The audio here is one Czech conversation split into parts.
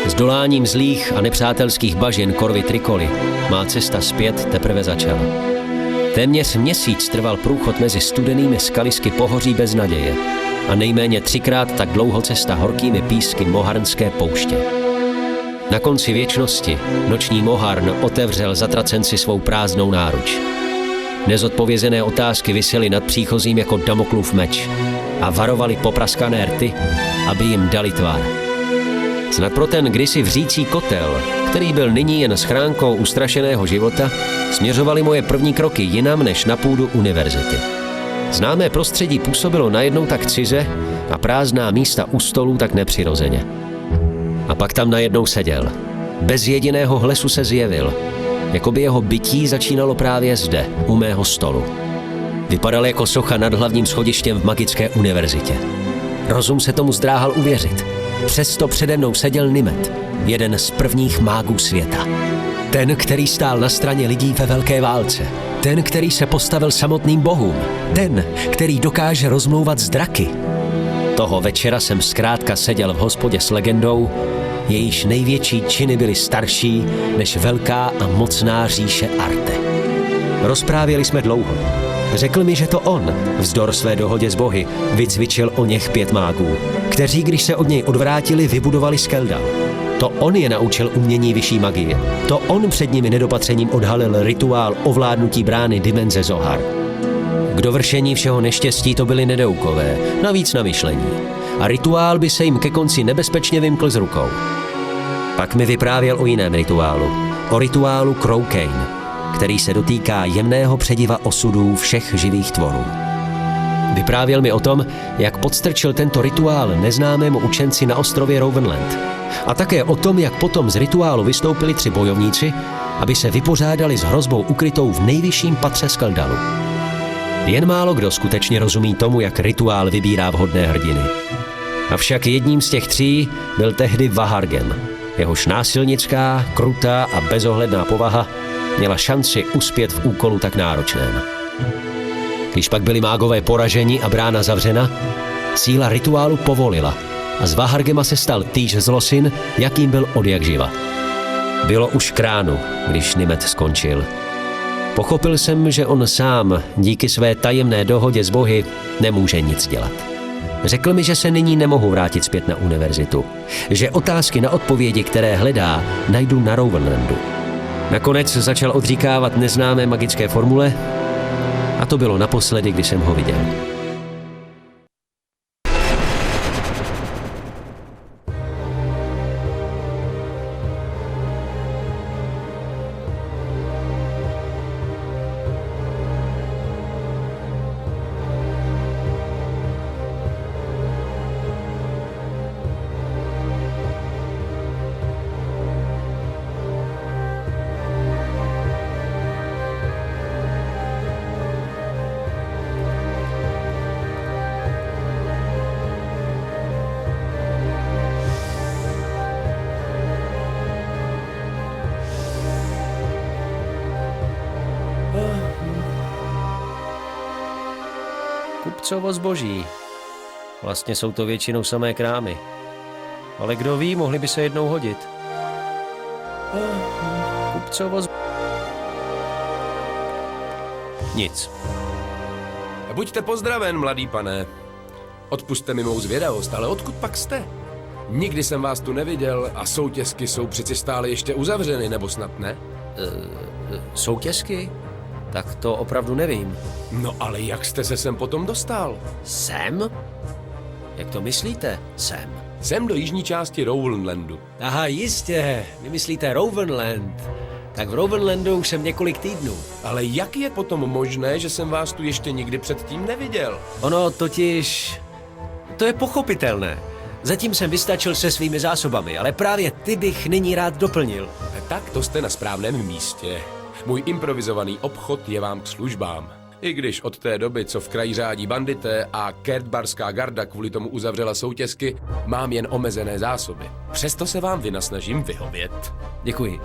Zdoláním zlých a nepřátelských bažin Corvy Tricoli má cesta zpět teprve začala. Téměř měsíc trval průchod mezi studenými skalisky pohoří bez naděje a nejméně 3krát tak dlouho cesta horkými písky Moharnské pouště. Na konci věčnosti noční Moharn otevřel zatracenci svou prázdnou náruč. Nezodpovězené otázky visely nad příchozím jako Damoklův meč a varovali popraskané rty, aby jim dali tvar. Snad pro ten kdysi vřící kotel, který byl nyní jen schránkou ustrašeného života, směřovaly moje první kroky jinam než na půdu univerzity. Známé prostředí působilo najednou tak cize a prázdná místa u stolů tak nepřirozeně. A pak tam najednou seděl. Bez jediného hlesu se zjevil, jako by jeho bytí začínalo právě zde, u mého stolu. Vypadal jako socha nad hlavním schodištěm v magické univerzitě. Rozum se tomu zdráhal uvěřit. Přesto přede mnou seděl Nimet, jeden z prvních mágů světa. Ten, který stál na straně lidí ve velké válce. Ten, který se postavil samotným bohům. Ten, který dokáže rozmlouvat s draky. Toho večera jsem zkrátka seděl v hospodě s legendou, jejíž největší činy byly starší než velká a mocná říše Arte. Rozprávěli jsme dlouho. Řekl mi, že to on, vzdor své dohodě s bohy, vycvičil o něch 5 mágů, kteří, když se od něj odvrátili, vybudovali Skeldal. To on je naučil umění vyšší magie. To on před nimi nedopatřením odhalil rituál ovládnutí brány dimenze Zohar. K dovršení všeho neštěstí to byly nedoukové, navíc na myšlení. A rituál by se jim ke konci nebezpečně vymkl z rukou. Pak mi vyprávěl o jiném rituálu. O rituálu Crowcane, který se dotýká jemného přediva osudů všech živých tvorů. Vyprávěl mi o tom, jak podstrčil tento rituál neznámému učenci na ostrově Ravenland. A také o tom, jak potom z rituálu vystoupili 3 bojovníci, aby se vypořádali s hrozbou ukrytou v nejvyšším patře Skeldalu. Jen málo kdo skutečně rozumí tomu, jak rituál vybírá vhodné hrdiny. Avšak jedním z těch 3 byl tehdy Vahargem. Jehož násilnická, krutá a bezohledná povaha měla šanci uspět v úkolu tak náročném. Když pak byli mágové poraženi a brána zavřena, síla rituálu povolila a z Vahargema se stal týž zlosin, jakým byl odjakživa. Bylo už k ránu, když Nimet skončil. Pochopil jsem, že on sám, díky své tajemné dohodě s bohy, nemůže nic dělat. Řekl mi, že se nyní nemohu vrátit zpět na univerzitu, že otázky na odpovědi, které hledá, najdu na Ravenlandu. Nakonec začal odříkávat neznámé magické formule a to bylo naposledy, kdy jsem ho viděl. Kupcovo zboží. Vlastně jsou to většinou samé krámy. Ale kdo ví, mohli by se jednou hodit. Kupcovo zboží. Nic. Buďte pozdraven, mladý pane. Odpusťte mi mou zvědavost, ale odkud pak jste? Nikdy jsem vás tu neviděl a soutězky jsou přeci stále ještě uzavřeny, nebo snad ne? Soutězky? Tak to opravdu nevím. No ale jak jste se sem potom dostal? Sem? Jak to myslíte? Sem? Sem do jižní části Rowanlandu. Aha, jistě. Vy myslíte Rowanland. Tak v Rowanlandu už jsem několik týdnů. Ale jak je potom možné, že jsem vás tu ještě nikdy předtím neviděl? Ono totiž... To je pochopitelné. Zatím jsem vystačil se svými zásobami, ale právě ty bych nyní rád doplnil. Tak to jste na správném místě. Můj improvizovaný obchod je vám k službám. I když od té doby, co v kraji řádí bandité a Kertbarská garda kvůli tomu uzavřela soutězky, mám jen omezené zásoby. Přesto se vám vynasnažím vyhovět. Děkuji.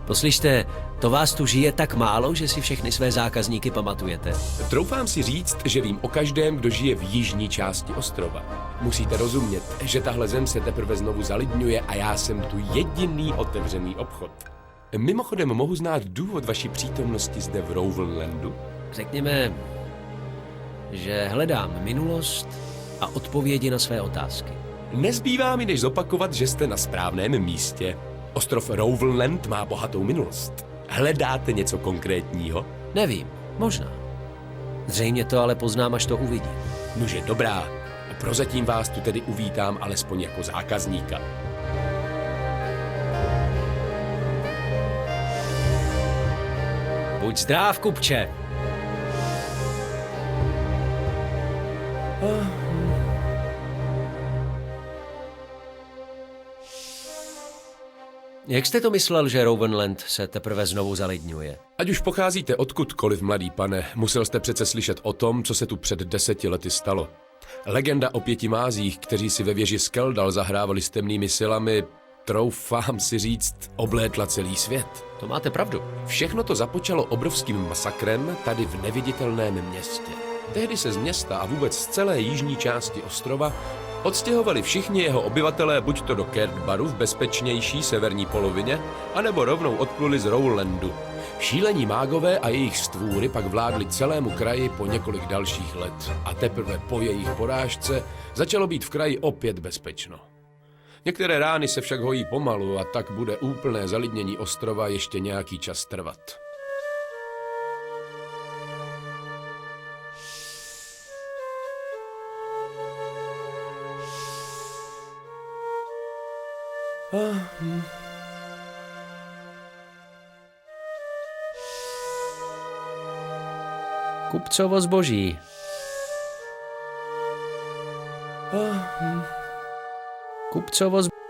Poslyšte, to vás tu žije tak málo, že si všechny své zákazníky pamatujete. Troufám si říct, že vím o každém, kdo žije v jižní části ostrova. Musíte rozumět, že tahle zem se teprve znovu zalidňuje a já jsem tu jediný otevřený obchod. Mimochodem mohu znát důvod vaší přítomnosti zde v Rowanlandu? Řekněme, že hledám minulost a odpovědi na své otázky. Nezbývá mi než zopakovat, že jste na správném místě. Ostrov Rowanland má bohatou minulost. Hledáte něco konkrétního? Nevím, možná. Zřejmě to ale poznám, až to uvidím. Nože dobrá, prozatím vás tu tedy uvítám alespoň jako zákazníka. Buď zdrav, kupče. Jak jste to myslel, že Rowanland se teprve znovu zalidňuje? Ať už pocházíte odkudkoliv, mladý pane, musel jste přece slyšet o tom, co se tu před 10 lety stalo. Legenda o 5 mázích, kteří si ve věži Skeldal zahrávali s temnými silami, troufám si říct, oblétla celý svět. To máte pravdu. Všechno to započalo obrovským masakrem tady v neviditelném městě. Tehdy se z města a vůbec z celé jižní části ostrova odstěhovali všichni jeho obyvatelé buď to do Kertbaru v bezpečnější severní polovině, anebo rovnou odpluli z Rowanlandu. Šílení mágové a jejich stvůry pak vládli celému kraji po několik dalších let a teprve po jejich porážce začalo být v kraji opět bezpečno. Některé rány se však hojí pomalu a tak bude úplné zalidnění ostrova ještě nějaký čas trvat. Kupcovo zboží. Kupcovo zboží.